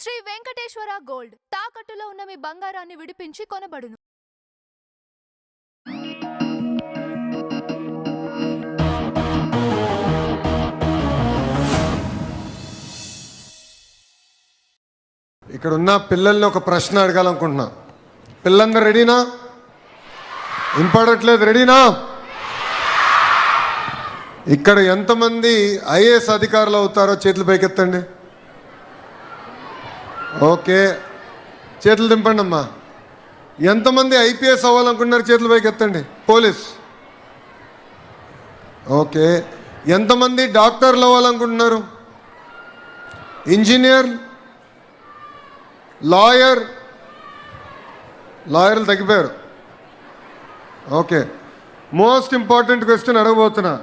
Shri Venkateswara gold తాకట్టులో ఉన్న మీ బంగారాన్ని విడిపించి కొనబడును. ఇక్కడ ఉన్న పిల్లల్ని ఒక ప్రశ్న అడగాలనుకుంటున్నా. పిల్లలందరూ రెడీనా? ఇంపడట్లేదు, రెడీనా? ఇక్కడ ఎంతమంది ఐఏఎస్ అధికారులు అవుతారో చేతులు పైకెత్తండి. ఓకే, చేతులు దింపండి అమ్మా. ఎంతమంది ఐపీఎస్ అవ్వాలనుకుంటున్నారు? చేతులు పైకెత్తండి. పోలీస్. ఓకే, ఎంతమంది డాక్టర్లు అవ్వాలనుకుంటున్నారు? ఇంజనీర్, లాయర్లు తగ్గిపోయారు. ఓకే, మోస్ట్ ఇంపార్టెంట్ క్వశ్చన్ అడగబోతున్నా.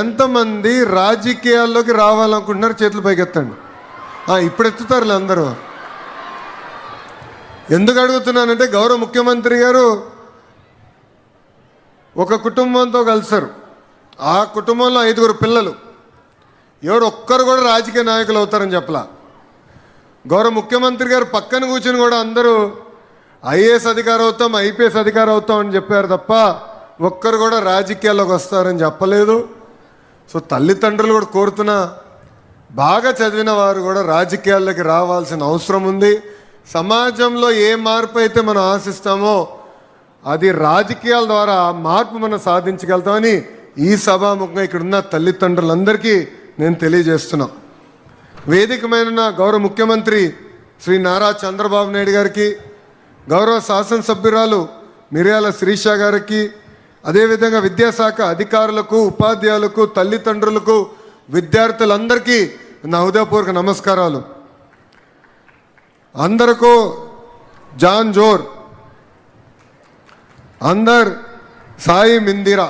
ఎంతమంది రాజకీయాల్లోకి రావాలనుకుంటున్నారు? చేతులు పైకి ఎత్తండి. ఇప్పుడు ఎత్తుతారులే అందరూ. ఎందుకు అడుగుతున్నానంటే, గౌరవ ముఖ్యమంత్రి గారు ఒక కుటుంబంతో కలిసారు. ఆ కుటుంబంలో 5 పిల్లలు. ఎవరు ఒక్కరు కూడా రాజకీయ నాయకులు అవుతారని చెప్పలా. గౌరవ ముఖ్యమంత్రి గారు పక్కన కూర్చొని కూడా అందరూ ఐఏఎస్ అధికారి అవుతాం, ఐపీఎస్ అధికారి అవుతాం అని చెప్పారు తప్ప ఒక్కరు కూడా రాజకీయాల్లోకి వస్తారని చెప్పలేదు. సో తల్లిదండ్రులు కూడా కోరుతున్నా, బాగా చదివిన వారు కూడా రాజకీయాల్లోకి రావాల్సిన అవసరం ఉంది. సమాజంలో ఏ మార్పు అయితే మనం ఆశిస్తామో అది రాజకీయాల ద్వారా మార్పు మనం సాధించగలుగుతామని ఈ సభాముఖంగా ఇక్కడున్న తల్లిదండ్రులందరికీ నేను తెలియజేస్తున్నా. వేదికమైన గౌరవ ముఖ్యమంత్రి శ్రీ నారా చంద్రబాబు నాయుడు గారికి, గౌరవ శాసనసభ్యురాలు మిర్యాల శిరీష గారికి, అదేవిధంగా విద్యాశాఖ అధికారులకు, ఉపాధ్యాయులకు, తల్లిదండ్రులకు, విద్యార్థులందరికీ నా హృదయపూర్వక నమస్కారాలు. అందరికీ జాన్ జోర్, అందర్ సాయి మిందిరా.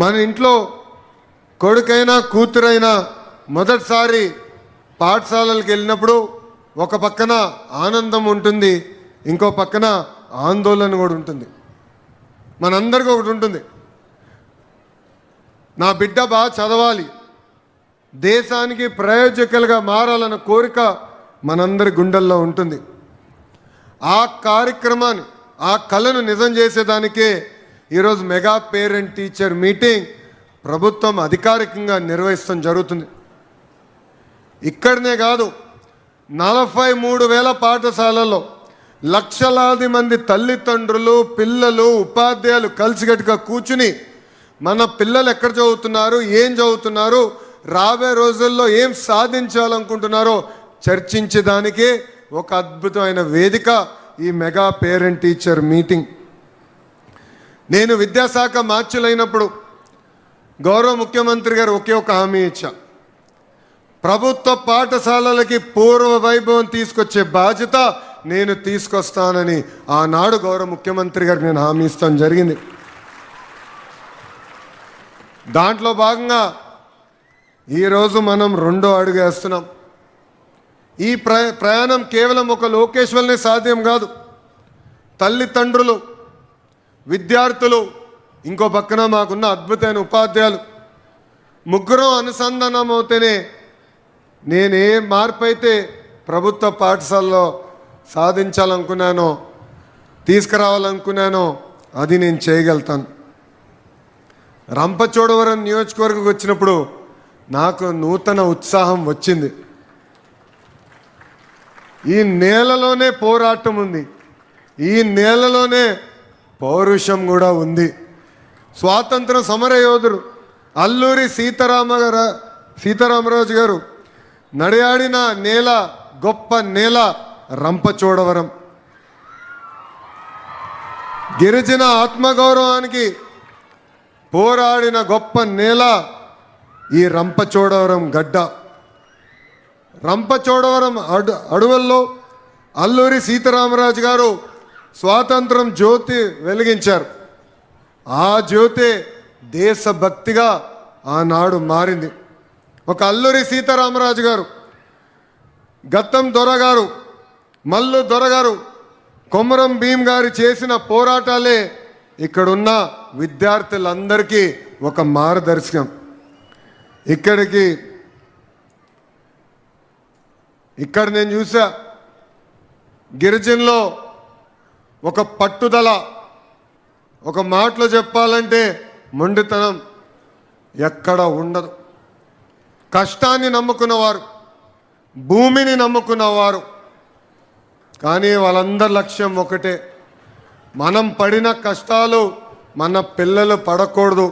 మన ఇంట్లో కొడుకైనా కూతురైనా మొదటిసారి పాఠశాలలకు వెళ్ళినప్పుడు ఒక పక్కన ఆనందం ఉంటుంది, ఇంకో పక్కన ఆందోళన కూడా ఉంటుంది. మనందరికీ ఒకటి ఉంటుంది, నా బిడ్డ బాగా చదవాలి, దేశానికి ప్రయోజకులుగా మారాలన్న కోరిక మనందరి గుండెల్లో ఉంటుంది. ఆ కార్యక్రమాన్ని, ఆ కళను నిజం చేసేదానికే ఈరోజు మెగా పేరెంట్ టీచర్ మీటింగ్ ప్రభుత్వం అధికారికంగా నిర్వహించడం జరుగుతుంది. ఇక్కడనే కాదు, 43,000 పాఠశాలల్లో లక్షలాది మంది తల్లిదండ్రులు, పిల్లలు, ఉపాధ్యాయులు కలిసికట్టుగా కూర్చుని మన పిల్లలు ఎక్కడ చదువుతున్నారు, ఏం చదువుతున్నారు, రాబోయే రోజుల్లో ఏం సాధించాలనుకుంటున్నారో చర్చించేదానికే ఒక అద్భుతమైన వేదిక ఈ మెగా పేరెంట్ టీచర్ మీటింగ్. నేను విద్యాశాఖ మార్చులైనప్పుడు గౌరవ ముఖ్యమంత్రి గారు ఒకే ఒక హామీ ఇచ్చా. ప్రభుత్వ పాఠశాలలకి పూర్వ వైభవం తీసుకొచ్చే బాధ్యత నేను తీసుకొస్తానని ఆనాడు గౌరవ ముఖ్యమంత్రి గారు నేను హామీ ఇస్తాను జరిగింది. దాంట్లో భాగంగా ఈరోజు మనం 2వ అడుగు వేస్తున్నాం. ఈ ప్రయాణం కేవలం ఒక లోకేష్ వల్లనే సాధ్యం కాదు. తల్లిదండ్రులు, విద్యార్థులు, ఇంకో పక్కన మాకున్న అద్భుతమైన ఉపాధ్యాయులు, ముగ్గురం అనుసంధానం అవుతేనే నేను ఏ మార్పు అయితే ప్రభుత్వ పాఠశాలలో సాధించాలనుకున్నానో, తీసుకురావాలనుకున్నానో అది నేను చేయగలుగుతాను. రంపచోడవరం నియోజకవర్గంకి వచ్చినప్పుడు నాకు నూతన ఉత్సాహం వచ్చింది. ఈ నేలలోనే పోరాటం ఉంది, ఈ నేలలోనే పౌరుషం కూడా ఉంది. స్వాతంత్ర సమర యోధుడు అల్లూరి సీతారామరాజు గారు నడియాడిన నేల, గొప్ప నేల రంపచోడవరం. గిరిజన ఆత్మగౌరవానికి పోరాడిన గొప్ప నేల ఈ రంపచోడవరం గడ్డ. రంపచోడవరం అడవుల్లో అల్లూరి సీతారామరాజు గారు స్వాతంత్రం జ్యోతి వెలిగించారు. ఆ జ్యోతి దేశభక్తిగా ఆనాడు మారింది. ఒక అల్లూరి సీతారామరాజు గారు, గత్తం దొరగారు, మల్లు దొరగారు, కొమరం భీం గారు చేసిన పోరాటాలే ఇక్కడున్న విద్యార్థులందరికీ ఒక మార్గదర్శకం. ఇక్కడికి ఇక్కడ నేను చూసా గిరిజనులో ఒక పట్టుదల, ఒక మాటలో చెప్పాలంటే మొండితనం ఎక్కడ ఉండదు. కష్టాన్ని నమ్ముకున్నవారు, భూమిని నమ్ముకున్నవారు. కానీ వాళ్ళందరి లక్ష్యం ఒకటే, మనం పడిన కష్టాలు మన పిల్లలు పడకూడదు,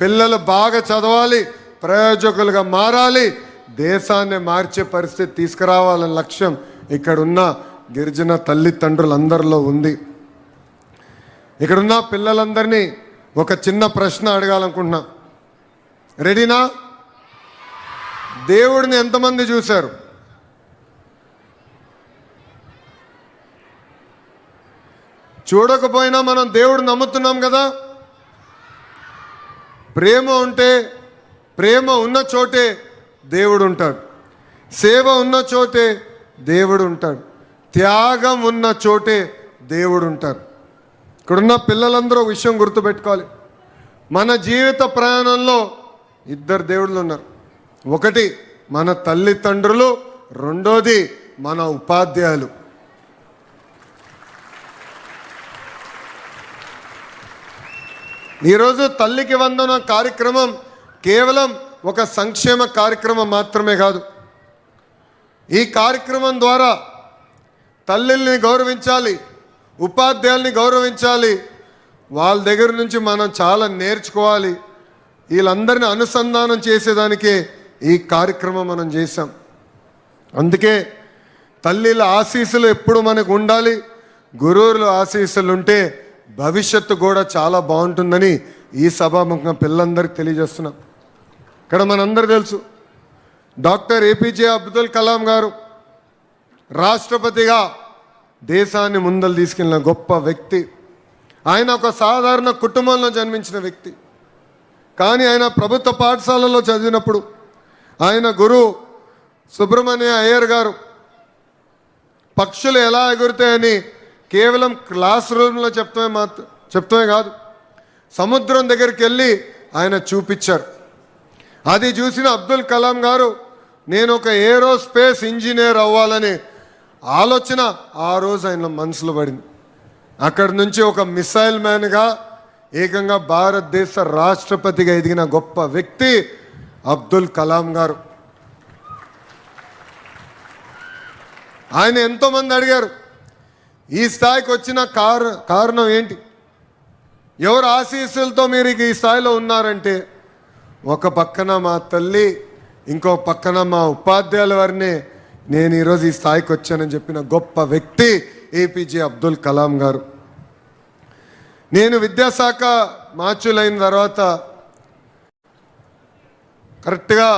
పిల్లలు బాగా చదవాలి, ప్రయోజకులుగా మారాలి, దేశాన్ని మార్చే పరిస్థితి తీసుకురావాలనే లక్ష్యం ఇక్కడున్న గిరిజన తల్లిదండ్రులందరిలో ఉంది. ఇక్కడున్న పిల్లలందరినీ ఒక చిన్న ప్రశ్న అడగాలనుకుంటున్నా. రెడీనా? దేవుడిని ఎంతమంది చూశారు? చూడకపోయినా మనం దేవుడు నమ్ముతున్నాం కదా. ప్రేమ ఉంటే, ప్రేమ ఉన్న చోటే దేవుడు ఉంటాడు, సేవ ఉన్న చోటే దేవుడు ఉంటాడు, త్యాగం ఉన్న చోటే దేవుడు ఉంటాడు. ఇక్కడున్న పిల్లలందరూ ఒక విషయం గుర్తుపెట్టుకోవాలి. మన జీవిత ప్రయాణంలో ఇద్దరు దేవుళ్ళు ఉన్నారు. ఒకటి మన తల్లిదండ్రులు, రెండోది మన ఉపాధ్యాయులు. ఈరోజు తల్లికి వందనం కార్యక్రమం కేవలం ఒక సంక్షేమ కార్యక్రమం మాత్రమే కాదు. ఈ కార్యక్రమం ద్వారా తల్లిల్ని గౌరవించాలి, ఉపాధ్యాయుల్ని గౌరవించాలి, వాళ్ళ దగ్గర నుంచి మనం చాలా నేర్చుకోవాలి. వీళ్ళందరినీ అనుసంధానం చేసేదానికే ఈ కార్యక్రమం మనం చేశాం. అందుకే తల్లిల ఆశీస్సులు ఎప్పుడు మనకు ఉండాలి, గురువుల ఆశీస్సులు ఉంటే భవిష్యత్తు కూడా చాలా బాగుంటుందని ఈ సభాముఖంగా పిల్లలందరికీ తెలియజేస్తున్నాం. ఇక్కడ మనందరూ తెలుసు, డాక్టర్ ఏపీజే అబ్దుల్ కలాం గారు రాష్ట్రపతిగా దేశాన్ని ముందలు తీసుకెళ్ళిన గొప్ప వ్యక్తి. ఆయన ఒక సాధారణ కుటుంబంలో జన్మించిన వ్యక్తి. కానీ ఆయన ప్రభుత్వ పాఠశాలలో చదివినప్పుడు ఆయన గురువు సుబ్రహ్మణ్య అయ్యర్ గారు పక్షులు ఎలా ఎగురుతాయని కేవలం క్లాస్ రూమ్లో చెప్తమే కాదు, సముద్రం దగ్గరికి వెళ్ళి ఆయన చూపించారు. అది చూసిన అబ్దుల్ కలాం గారు నేను ఒక ఏరోస్పేస్ ఇంజనీర్ అవ్వాలని ఆలోచన ఆ రోజు ఆయన మనసులో పడింది. అక్కడి నుంచి ఒక మిసైల్ మ్యాన్గా ఏకంగా భారతదేశ రాష్ట్రపతిగా ఎదిగిన గొప్ప వ్యక్తి అబ్దుల్ కలాం గారు. ఆయన ఎంతోమంది అడిగారు ఈ స్థాయికి వచ్చిన కారణం ఏంటి, ఎవరు ఆశీస్సులతో మీరు ఈ స్థాయిలో ఉన్నారంటే, ఒక పక్కన మా తల్లి, ఇంకో పక్కన మా ఉపాధ్యాయుల వారిని నేను ఈరోజు ఈ స్థాయికి వచ్చానని చెప్పిన గొప్ప వ్యక్తి ఏపీజే అబ్దుల్ కలాం గారు. నేను విద్యాశాఖ మార్చులైన తర్వాత కరెక్ట్గా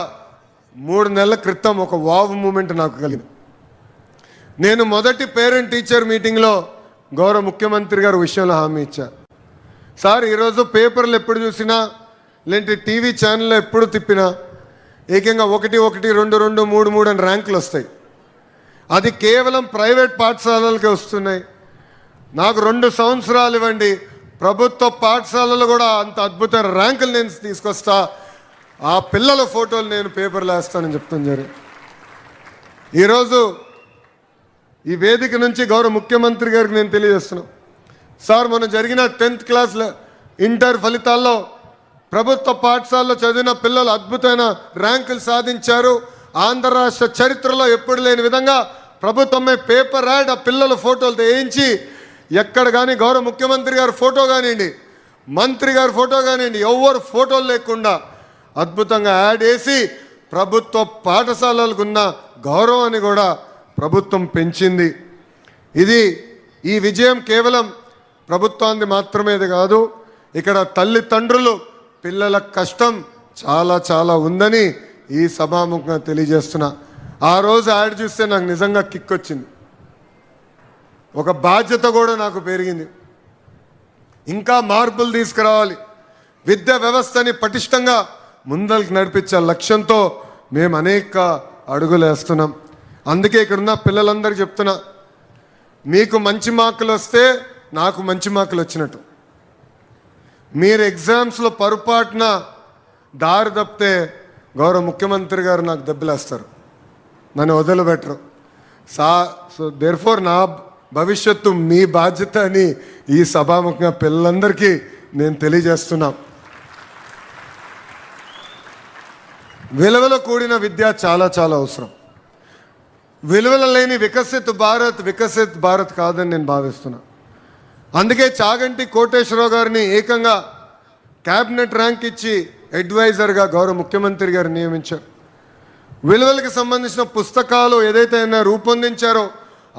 3 నెలల క్రితం ఒక వావ్ మూమెంట్ నాకు కలిగింది. నేను మొదటి పేరెంట్ టీచర్ మీటింగ్లో గౌరవ ముఖ్యమంత్రి గారు విషయంలో హామీ ఇచ్చారు. సార్ ఈరోజు పేపర్లు ఎప్పుడు చూసినా లేదంటే టీవీ ఛానల్లో ఎప్పుడు తిప్పినా ఏకంగా 1, 1, 2, 2, 3, 3 అని ర్యాంకులు వస్తాయి. అది కేవలం ప్రైవేట్ పాఠశాలలకే వస్తున్నాయి. నాకు 2 సంవత్సరాలు ఇవ్వండి, ప్రభుత్వ పాఠశాలలు కూడా అంత అద్భుతమైన ర్యాంకులు నేను తీసుకొస్తా, ఆ పిల్లల ఫోటోలు నేను పేపర్లో వేస్తానని చెప్తాను జరిగింది. ఈరోజు ఈ వేదిక నుంచి గౌరవ ముఖ్యమంత్రి గారికి నేను తెలియజేస్తున్నాను. సార్ మొన్న జరిగిన 10th క్లాస్ ఇంటర్ ఫలితాల్లో ప్రభుత్వ పాఠశాలలో చదివిన పిల్లలు అద్భుతమైన ర్యాంకులు సాధించారు. ఆంధ్ర రాష్ట్ర చరిత్రలో ఎప్పుడు లేని విధంగా ప్రభుత్వమే పేపర్ యాడ్ ఆ పిల్లల ఫోటోలు వేయించి ఎక్కడ కానీ గౌరవ ముఖ్యమంత్రి గారి ఫోటో కానివ్వండి, మంత్రి గారి ఫోటో కానివ్వండి, ఎవరు ఫోటోలు లేకుండా అద్భుతంగా యాడ్ వేసి ప్రభుత్వ పాఠశాలలకు ఉన్న గౌరవాన్ని కూడా ప్రభుత్వం పెంచింది. ఈ విజయం కేవలం ప్రభుత్వాన్ని మాత్రమే కాదు, ఇక్కడ తల్లిదండ్రులు పిల్లల కష్టం చాలా చాలా ఉందని ఈ సభాముఖంగా తెలియజేస్తున్నా. ఆ రోజు యాడ్ చూస్తే నాకు నిజంగా కిక్ వచ్చింది, ఒక బాధ్యత కూడా నాకు పెరిగింది. ఇంకా మార్పులు తీసుకురావాలి, విద్యా వ్యవస్థని పటిష్టంగా ముందరికి నడిపించే లక్ష్యంతో మేము అనేక అడుగులు వేస్తున్నాం. అందుకే ఇక్కడున్న పిల్లలందరికీ చెప్తున్నా, మీకు మంచి మార్కులు వస్తే నాకు మంచి మార్కులు వచ్చినట్టు. మీరు ఎగ్జామ్స్లో పొరపాటున దారి తప్పితే గౌరవ ముఖ్యమంత్రి గారు నాకు దెబ్బలేస్తారు, నన్ను వదిలిపెట్టరు. సో దేర్ఫోర్ నా భవిష్యత్తు మీ బాధ్యత అని ఈ సభాముఖంగా పిల్లలందరికీ నేను తెలియజేస్తున్నా. విలువలో కూడిన విద్య చాలా చాలా అవసరం. విలువలు లేని వికసిత్ భారత్ కాదని నేను భావిస్తున్నా. అందుకే చాగంటి కోటేశ్వరరావు గారిని ఏకంగా క్యాబినెట్ ర్యాంక్ ఇచ్చి అడ్వైజర్గా గౌరవ ముఖ్యమంత్రి గారు నియమించారు. విలువలకు సంబంధించిన పుస్తకాలు ఏదైతే రూపొందించారో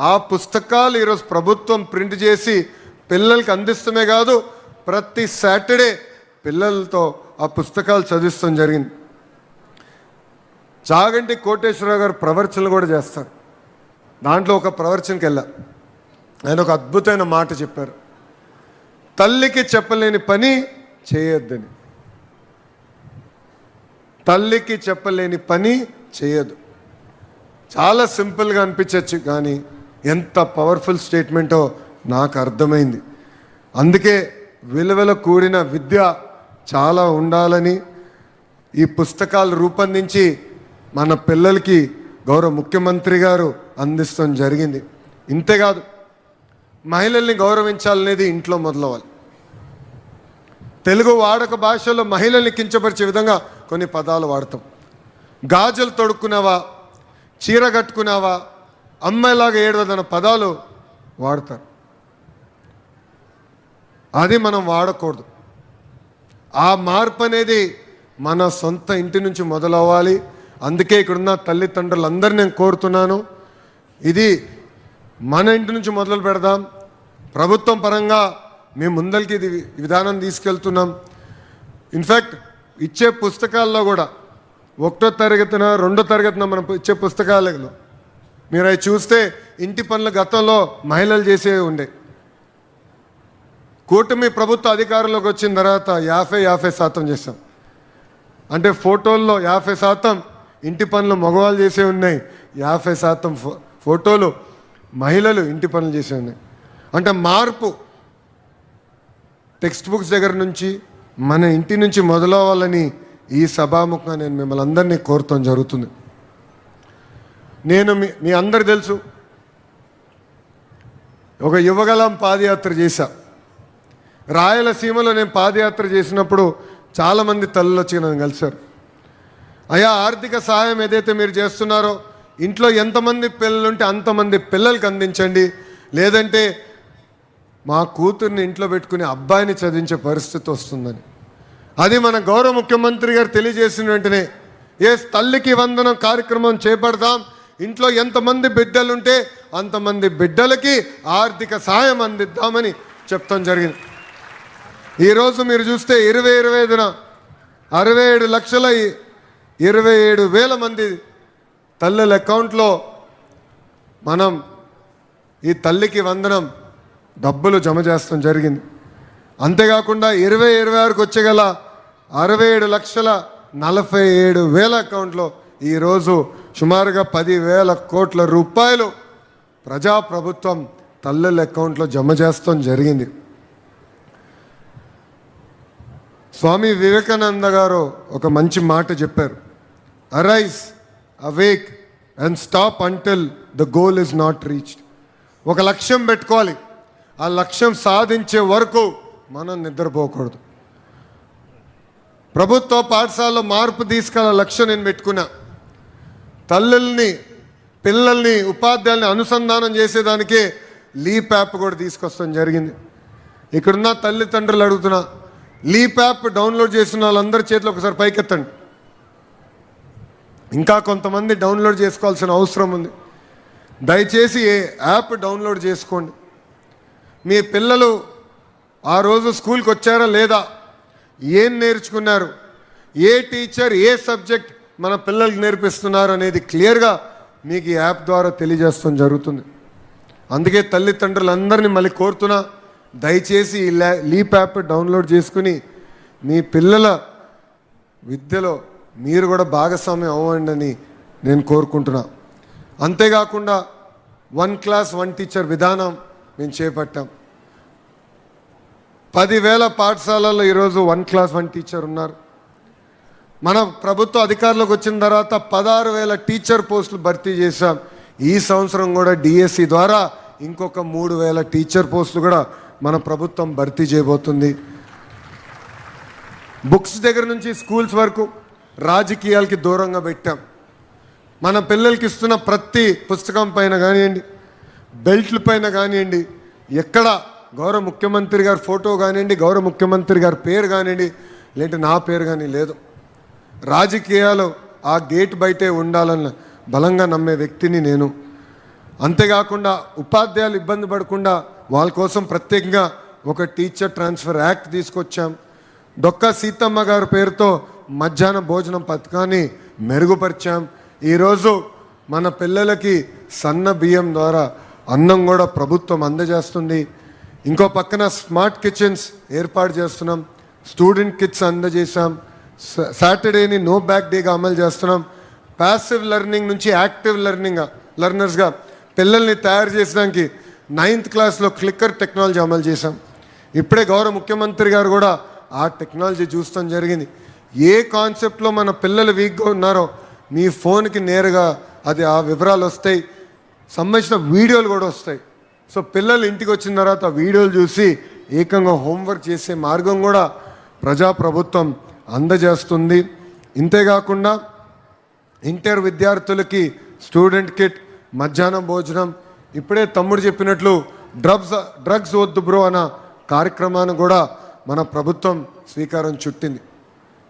ఆ పుస్తకాలు ఈరోజు ప్రభుత్వం ప్రింట్ చేసి పిల్లలకి అందిస్తమే కాదు, ప్రతి సాటర్డే పిల్లలతో ఆ పుస్తకాలు చదివిస్తాం జరిగింది. చాగంటి కోటేశ్వరరావు గారు ప్రవచనలు కూడా చేస్తారు. దాంట్లో ఒక ప్రవచనకి వెళ్ళా, ఆయన ఒక అద్భుతమైన మాట చెప్పారు. తల్లికి చెప్పలేని పని చేయొద్దని. తల్లికి చెప్పలేని పని చేయదు. చాలా సింపుల్గా అనిపించవచ్చు, కానీ ఎంత పవర్ఫుల్ స్టేట్మెంటో నాకు అర్థమైంది. అందుకే విలువల కూడిన విద్య చాలా ఉండాలని ఈ పుస్తకాలు రూపొందించి మన పిల్లలకి గౌరవ ముఖ్యమంత్రి గారు అందిస్తాం జరిగింది. ఇంతేకాదు, మహిళల్ని గౌరవించాలనేది ఇంట్లో మొదలవ్వాలి. తెలుగు వాడక భాషలో మహిళల్ని కించపరిచే విధంగా కొన్ని పదాలు వాడతాం. గాజులు తొడుక్కున్నావా, చీర కట్టుకున్నావా, అమ్మాయిలాగా ఏడవదన్న పదాలు వాడతారు. అది మనం వాడకూడదు. ఆ మార్పు అనేది మన సొంత ఇంటి నుంచి మొదలవ్వాలి. అందుకే ఇక్కడున్న తల్లిదండ్రులందరినీ నేను కోరుతున్నాను, ఇది మన ఇంటి నుంచి మొదలు పెడదాం. ప్రభుత్వం పరంగా మేము ముందరికి ఇది విధానం తీసుకెళ్తున్నాం. ఇన్ఫ్యాక్ట్ ఇచ్చే పుస్తకాల్లో కూడా 1వ తరగతిన 2వ తరగతిన మనం ఇచ్చే పుస్తకాలలో మీరు అవి చూస్తే ఇంటి పనులు గతంలో మహిళలు చేసేవి ఉండే. కూటమి ప్రభుత్వ అధికారంలోకి వచ్చిన తర్వాత 50% చేశాం. అంటే ఫోటోల్లో 50% ఇంటి పనులు మగవాళ్ళు చేసే ఉన్నాయి, 50% ఫోటోలు మహిళలు ఇంటి పనులు చేసే ఉన్నాయి. అంటే మార్పు టెక్స్ట్ బుక్స్ దగ్గర నుంచి మన ఇంటి నుంచి మొదలవ్వాలని ఈ సభాముఖంగా నేను మిమ్మల్ని అందరినీ కోరటం జరుగుతుంది. నేను మీ అందరు తెలుసు, ఒక యువగలం పాదయాత్ర చేశా. రాయలసీమలో నేను పాదయాత్ర చేసినప్పుడు చాలామంది తల్లులు వచ్చి నన్ను కలిశారు. అయ్యా, ఆర్థిక సహాయం ఏదైతే మీరు చేస్తున్నారో ఇంట్లో ఎంతమంది పిల్లలుంటే అంతమంది పిల్లలకి అందించండి, లేదంటే మా కూతుర్ని ఇంట్లో పెట్టుకుని అబ్బాయిని చదివించే పరిస్థితి వస్తుందని. అది మన గౌరవ ముఖ్యమంత్రి గారు తెలియజేసిన వెంటనే తల్లికి వందనం కార్యక్రమం చేపడదాం. ఇంట్లో ఎంతమంది బిడ్డలుంటే అంతమంది బిడ్డలకి ఆర్థిక సహాయం అందిద్దామని చెప్తాం జరిగింది. ఈరోజు మీరు చూస్తే 2025న 67,27,000 మంది తల్లుల అకౌంట్లో మనం ఈ తల్లికి వందనం డబ్బులు జమ చేస్తాం జరిగింది. అంతేకాకుండా 2026కి వచ్చేగల 67,47,000 అకౌంట్లో ఈరోజు సుమారుగా 10,000 కోట్ల రూపాయలు ప్రజాప్రభుత్వం తల్లుల అకౌంట్లో జమ చేస్తాం జరిగింది. స్వామి వివేకానంద గారు ఒక మంచి మాట చెప్పారు, arise, awake and stop until the goal is not reached. ఒక లక్ష్యం పెట్టుకోవాలి, ఆ లక్ష్యం సాధించే వరకు మనం నిద్రపోకూడదు. ప్రభుత్వ పాఠశాలలో మార్పు తీసుకెళ్ళ లక్ష్యం నేను పెట్టుకున్నా. తల్లుల్ని, పిల్లల్ని, ఉపాధ్యాయుల్ని అనుసంధానం చేసేదానికే లీప్ యాప్ కూడా తీసుకొస్తాం జరిగింది. ఇక్కడున్న తల్లిదండ్రులు అడుగుతున్నా, లీప్ యాప్ డౌన్లోడ్ చేసిన వాళ్ళందరి చేతిలో ఒకసారి పైకెత్తండి. ఇంకా కొంతమంది డౌన్లోడ్ చేసుకోవాల్సిన అవసరం ఉంది. దయచేసి ఏ యాప్ డౌన్లోడ్ చేసుకోండి. మీ పిల్లలు ఆ రోజు స్కూల్కి వచ్చారా లేదా, ఏం నేర్చుకున్నారు, ఏ టీచర్ ఏ సబ్జెక్ట్ మన పిల్లలకి నేర్పిస్తున్నారు అనేది క్లియర్గా మీకు ఈ యాప్ ద్వారా తెలియజేస్తాం జరుగుతుంది. అందుకే తల్లిదండ్రులందరినీ మళ్ళీ కోరుతున్నా, దయచేసి ఈ లీప్ యాప్ డౌన్లోడ్ చేసుకుని మీ పిల్లల విద్యలో మీరు కూడా భాగస్వామ్యం అవ్వండి అని నేను కోరుకుంటున్నా. అంతేకాకుండా 1 క్లాస్ 1 టీచర్ విధానం మేము చేపట్టాం. 10,000 పాఠశాలల్లో ఈరోజు 1 క్లాస్ 1 టీచర్ ఉన్నారు. మన ప్రభుత్వ అధికారంలోకి వచ్చిన తర్వాత 16,000 టీచర్ పోస్టులు భర్తీ చేశాం. ఈ సంవత్సరం కూడా డిఎస్సి ద్వారా ఇంకొక 3,000 టీచర్ పోస్టులు కూడా మన ప్రభుత్వం భర్తీ చేయబోతుంది. బుక్స్ దగ్గర నుంచి స్కూల్స్ వరకు రాజకీయాలకి దూరంగా పెట్టాం. మన పిల్లలకి ఇస్తున్న ప్రతి పుస్తకం పైన కానివ్వండి, బెల్ట్ల పైన కానివ్వండి, ఎక్కడ గౌరవ ముఖ్యమంత్రి గారి ఫోటో కానివ్వండి, గౌరవ ముఖ్యమంత్రి గారి పేరు కానివ్వండి, లేదంటే నా పేరు కానీ లేదు. రాజకీయాలు ఆ గేట్ బయటే ఉండాలని బలంగా నమ్మే వ్యక్తిని నేను. అంతేకాకుండా ఉపాధ్యాయులు ఇబ్బంది పడకుండా వాళ్ళ కోసం ప్రత్యేకంగా ఒక టీచర్ ట్రాన్స్ఫర్ యాక్ట్ తీసుకొచ్చాం. డొక్కా సీతమ్మ గారి పేరుతో మధ్యాహ్న భోజనం పథకాన్ని మెరుగుపరిచాం. ఈరోజు మన పిల్లలకి సన్న బియ్యం ద్వారా అన్నం కూడా ప్రభుత్వం అందజేస్తుంది. ఇంకో పక్కన స్మార్ట్ కిచెన్స్ ఏర్పాటు చేస్తున్నాం. స్టూడెంట్ కిట్స్ అందజేసాం. సాటర్డేని నో బ్యాక్ డేగా అమలు చేస్తున్నాం. ప్యాసివ్ లెర్నింగ్ నుంచి యాక్టివ్ లెర్నర్స్గా పిల్లల్ని తయారు చేసడానికి 9th క్లాస్లో క్లిక్కర్ టెక్నాలజీ అమలు చేశాం. ఇప్పుడే గౌరవ ముఖ్యమంత్రి గారు కూడా ఆ టెక్నాలజీ చూస్తాం జరిగింది. ఏ కాన్సెప్ట్లో మన పిల్లలు వీక్గా ఉన్నారో మీ ఫోన్కి నేరుగా అది ఆ వివరాలు వస్తాయి, సంబంధించిన వీడియోలు కూడా వస్తాయి. సో పిల్లలు ఇంటికి వచ్చిన తర్వాత వీడియోలు చూసి ఏకంగా హోంవర్క్ చేసే మార్గం కూడా ప్రజాప్రభుత్వం అందజేస్తుంది. ఇంతేకాకుండా ఇంటర్ విద్యార్థులకి స్టూడెంట్ కిట్, మధ్యాహ్నం భోజనం, ఇప్పుడే తమ్ముడు చెప్పినట్లు డ్రగ్స్ వద్దు బ్రో అన్న కార్యక్రమాన్ని కూడా మన ప్రభుత్వం శ్రీకారం చుట్టింది.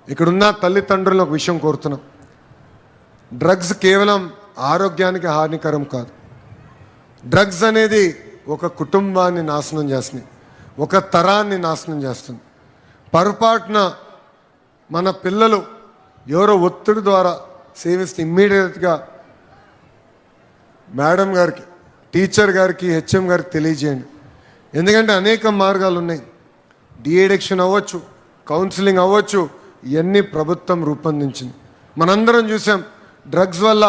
ఇక్కడున్న తల్లిదండ్రులను ఒక విషయం కోరుతున్నాం. డ్రగ్స్ కేవలం ఆరోగ్యానికి హానికరం కాదు. డ్రగ్స్ అనేది ఒక కుటుంబాన్ని నాశనం చేస్తుంది, ఒక తరాన్ని నాశనం చేస్తుంది. పొరపాటున మన పిల్లలు ఎవరో ఒత్తిడి ద్వారా సేవిస్తే ఇమ్మీడియట్గా మేడం గారికి, టీచర్ గారికి, హెచ్ఎం గారికి తెలియజేయండి. ఎందుకంటే అనేక మార్గాలు ఉన్నాయి. డీఎడిక్షన్ అవ్వచ్చు, కౌన్సిలింగ్ అవ్వచ్చు, ఇవన్నీ ప్రభుత్వం రూపొందించింది. మనందరం చూసాం డ్రగ్స్ వల్ల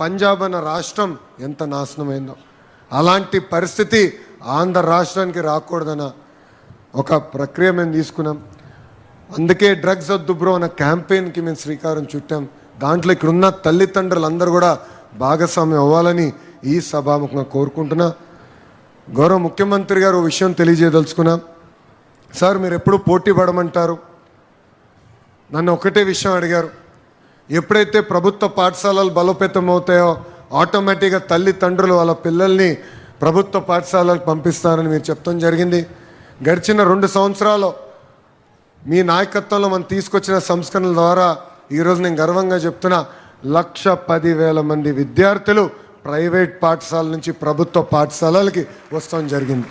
పంజాబ్ అన్న రాష్ట్రం ఎంత నాశనమైందో. అలాంటి పరిస్థితి ఆంధ్ర రాష్ట్రానికి రాకూడదన్న ఒక ప్రక్రియ మేము తీసుకున్నాం. అందుకే డ్రగ్స్ వద్దు బ్రో అన్న క్యాంపెయిన్కి మేము శ్రీకారం చుట్టాం. దాంట్లో ఇక్కడున్న తల్లిదండ్రులందరూ కూడా భాగస్వామ్యం అవ్వాలని ఈ సభాముఖంగా కోరుకుంటున్నా. గౌరవ ముఖ్యమంత్రి గారు విషయం తెలియజేయదలుచుకున్నా. సార్ మీరు ఎప్పుడు పోటీ పడమంటారు? నన్ను ఒకటే విషయం అడిగారు. ఎప్పుడైతే ప్రభుత్వ పాఠశాలలు బలోపేతం అవుతాయో ఆటోమేటిక్గా తల్లిదండ్రులు వాళ్ళ పిల్లల్ని ప్రభుత్వ పాఠశాలలకు పంపిస్తారని మీరు చెప్తాం జరిగింది. గడిచిన 2 సంవత్సరాలు మీ నాయకత్వంలో మనం తీసుకొచ్చిన సంస్కరణల ద్వారా ఈరోజు నేను గర్వంగా చెప్తున్నా, 1,10,000 మంది విద్యార్థులు ప్రైవేట్ పాఠశాల నుంచి ప్రభుత్వ పాఠశాలలకి వస్తాం జరిగింది.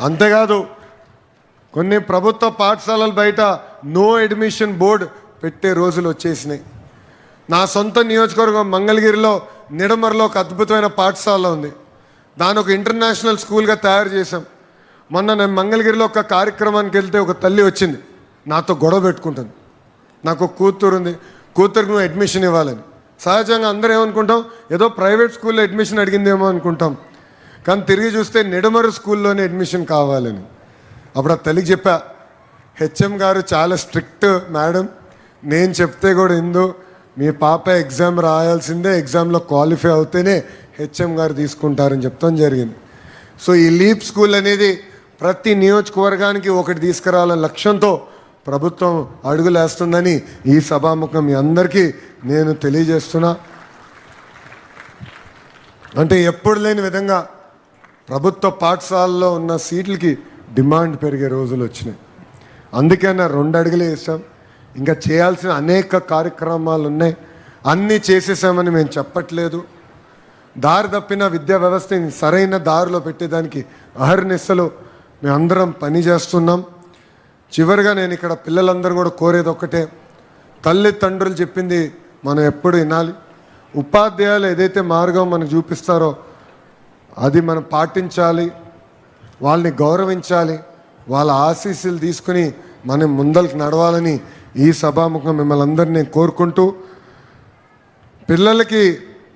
అంతేకాదు కొన్ని ప్రభుత్వ పాఠశాలల బయట నో అడ్మిషన్ బోర్డు పెట్టే రోజులు వచ్చేసినాయి. నా సొంత నియోజకవర్గం మంగళగిరిలో నిడమర్లో ఒక అద్భుతమైన పాఠశాల ఉంది. దాని ఒక ఇంటర్నేషనల్ స్కూల్గా తయారు చేశాం. మొన్న నేను మంగళగిరిలో ఒక కార్యక్రమానికి వెళ్తే ఒక తల్లి వచ్చింది, నాతో గొడవ పెట్టుకుంటుంది. నాకు ఒక కూతురు ఉంది, కూతురికి నువ్వు అడ్మిషన్ ఇవ్వాలని. సహజంగా అందరూ ఏమనుకుంటాం, ఏదో ప్రైవేట్ స్కూల్లో అడ్మిషన్ అడిగిందేమో అనుకుంటాం. కానీ తిరిగి చూస్తే నిడమరు స్కూల్లోనే అడ్మిషన్ కావాలని. అప్పుడు ఆ తల్లికి చెప్పా, హెచ్ఎం గారు చాలా స్ట్రిక్ట్ మేడం, నేను చెప్తే కూడా ఇందు మీ పాప ఎగ్జామ్ రాయాల్సిందే, ఎగ్జామ్లో క్వాలిఫై అవుతేనే హెచ్ఎం గారు తీసుకుంటారని చెప్తాం జరిగింది. సో ఈ లీప్ స్కూల్ అనేది ప్రతి నియోజకవర్గానికి ఒకటి తీసుకురావాలనే లక్ష్యంతో ప్రభుత్వం అడుగులేస్తుందని ఈ సభాముఖం మీ అందరికీ నేను తెలియజేస్తున్నా. అంటే ఎప్పుడు లేని విధంగా ప్రభుత్వ పాఠశాలలో ఉన్న సీట్లకి డిమాండ్ పెరిగే రోజులు వచ్చినాయి. అందుకే నా 2 అడుగులే వేసాం. ఇంకా చేయాల్సిన అనేక కార్యక్రమాలు ఉన్నాయి. అన్నీ చేసేసామని మేము చెప్పట్లేదు. దారి తప్పిన విద్యా వ్యవస్థని సరైన దారిలో పెట్టేదానికి అహర్నిశలు మేమందరం పని చేస్తున్నాం. చివరిగా నేను ఇక్కడ పిల్లలందరూ కూడా కోరేది ఒక్కటే, తల్లిదండ్రులు చెప్పింది మనం ఎప్పుడు వినాలి. ఉపాధ్యాయులు ఏదైతే మార్గం మనకు చూపిస్తారో అది మనం పాటించాలి, వాళ్ళని గౌరవించాలి, వాళ్ళ ఆశీస్సులు తీసుకుని మనం ముందరికి నడవాలని ఈ సభాముఖం మిమ్మల్ని అందరినీ కోరుకుంటూ, పిల్లలకి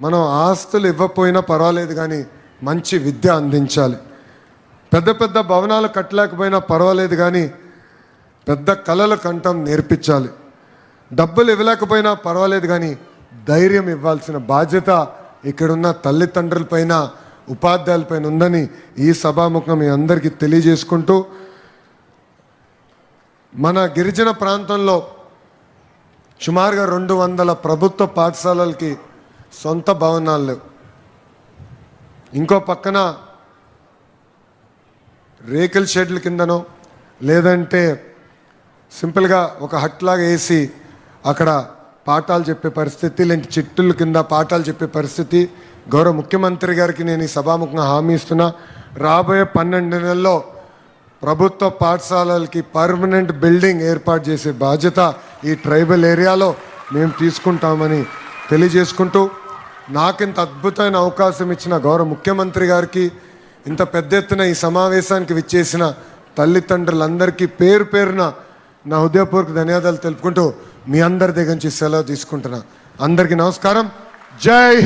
మనం ఆస్తులు ఇవ్వకపోయినా పర్వాలేదు కానీ మంచి విద్య అందించాలి. పెద్ద పెద్ద భవనాలు కట్టలేకపోయినా పర్వాలేదు కానీ పెద్ద కళలు కంఠం నేర్పించాలి. డబ్బులు ఇవ్వలేకపోయినా పర్వాలేదు కానీ ధైర్యం ఇవ్వాల్సిన బాధ్యత ఇక్కడున్న తల్లిదండ్రులపైన ఉపాధ్యాయులపైన ఉందని ఈ సభాముఖం మీ అందరికీ తెలియజేసుకుంటూ, మన గిరిజన ప్రాంతంలో సుమారుగా 200 ప్రభుత్వ పాఠశాలలకి సొంత భవనాలు లేవు. ఇంకో పక్కన రేకుల షెడ్ల కిందనో లేదంటే సింపుల్గా ఒక హట్ లాగా వేసి అక్కడ పాఠాలు చెప్పే పరిస్థితి, లేదంటే చెట్టుల కింద పాఠాలు చెప్పే పరిస్థితి. గౌరవ ముఖ్యమంత్రి గారికి నేను ఈ సభాముఖంగా హామీ ఇస్తున్నా, రాబోయే 12 నెలల్లో ప్రభుత్వ పాఠశాలలకి పర్మనెంట్ బిల్డింగ్ ఏర్పాటు చేసే బాధ్యత ఈ ట్రైబల్ ఏరియాలో మేము తీసుకుంటామని తెలియజేసుకుంటూ, నాకింత అద్భుతమైన అవకాశం ఇచ్చిన గౌరవ ముఖ్యమంత్రి గారికి, ఇంత పెద్ద ఎత్తున ఈ సమావేశానికి విచ్చేసిన తల్లిదండ్రులందరికీ పేరు పేరున నా హృదయపూర్వక ధన్యవాదాలు తెలుపుకుంటూ మీ అందరి దగ్గర నుంచి సెలవు తీసుకుంటున్నా. అందరికీ నమస్కారం. జై హింద్.